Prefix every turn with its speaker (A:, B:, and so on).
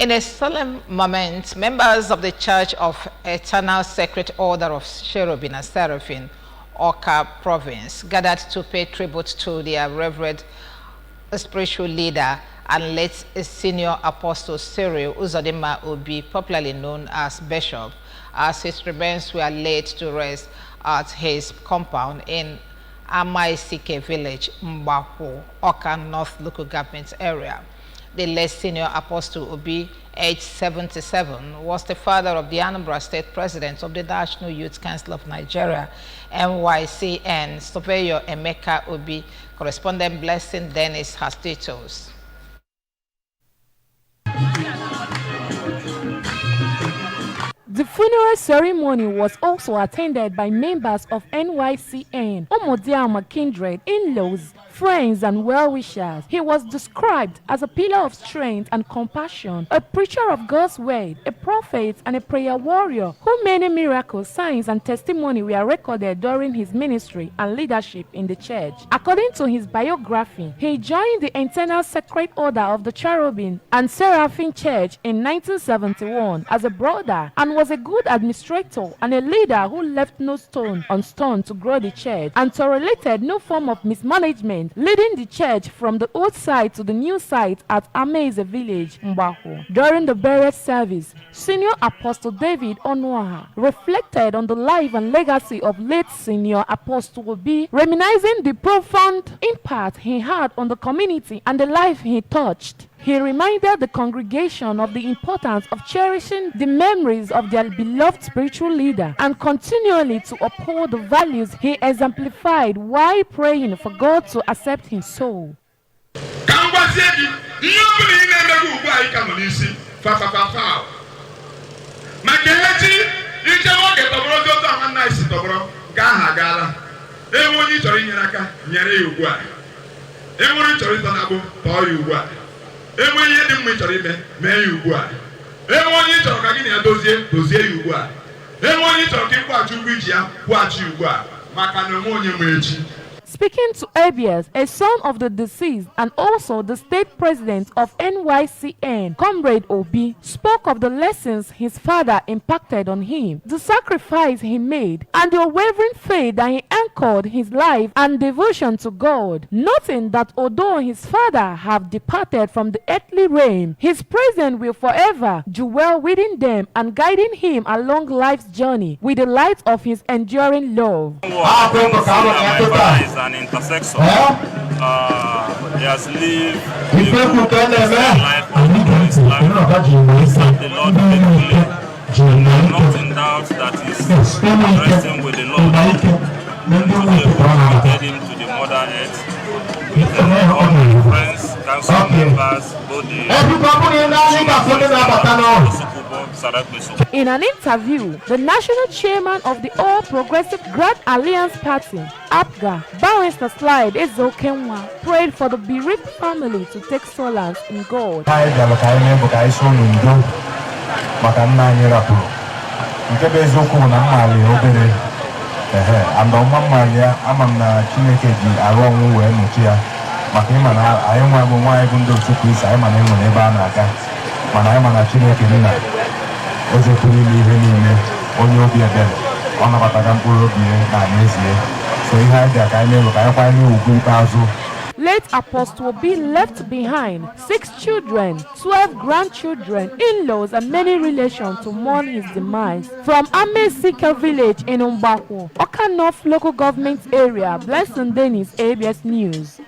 A: In a solemn moment, members of the Church of Eternal Sacred Order of Cherubim and Seraphim, Oka Province, gathered to pay tribute to their revered spiritual leader and late senior apostle Cyril Uzodimma Obi, popularly known as Bishop, as his remains were laid to rest at his compound in Amaisike village, Mgbakwu, Oka North local government area. The late senior apostle Obi, aged 77, was the father of the Anambra State President of the National Youth Council of Nigeria, NYCN, Surveyor Emeka Obi. Correspondent Blessing Dennis has details.
B: The funeral ceremony was also attended by members of NYCN, Omodiama kindred, in-laws, friends and well-wishers. He was described as a pillar of strength and compassion, a preacher of God's word, a prophet and a prayer warrior, whom many miracles, signs and testimony were recorded during his ministry and leadership in the church. According to his biography, he joined the Eternal Sacred Order of the Cherubim and Seraphim Church in 1971 as a brother and was a good administrator and a leader who left no stone unturned to grow the church and tolerated no form of mismanagement, leading the church from the old site to the new site at Amaise village, Mgbakwu. During the burial service, Senior Apostle David Onuaha reflected on the life and legacy of late Senior Apostle Obi, reminiscing the profound impact he had on the community and the life he touched. He reminded the congregation of the importance of cherishing the memories of their beloved spiritual leader and continually to uphold the values he exemplified while praying for God to accept his soul. Speaking to ABS, a son of the deceased and also the state president of NYCN, Comrade Obi, spoke of the lessons his father impacted on him, the sacrifice he made, and the unwavering faith that he anchored his life and devotion to God, noting that although his father have departed from the earthly realm, his presence will forever dwell within them and guiding him along life's journey with the light of his enduring love.
C: An intersection. He has lived life of his life, the Lord faithfully. I'm not in doubt that he's resting with the Lord. Today we committed him to the Mother Earth. With all my friends, council members, both
B: In an interview, the national chairman of the All Progressive Grand Alliance Party, APGA, Barrister Slide Ezokenwa, prayed for the bereaved family to take solace in God. Late Apostle Obi left behind 6 children, 12 grandchildren, in-laws, and many relations to mourn his demise. From Amaisike village in Mgbakwu, Oka North local government area, Blessing Dennis, ABS News.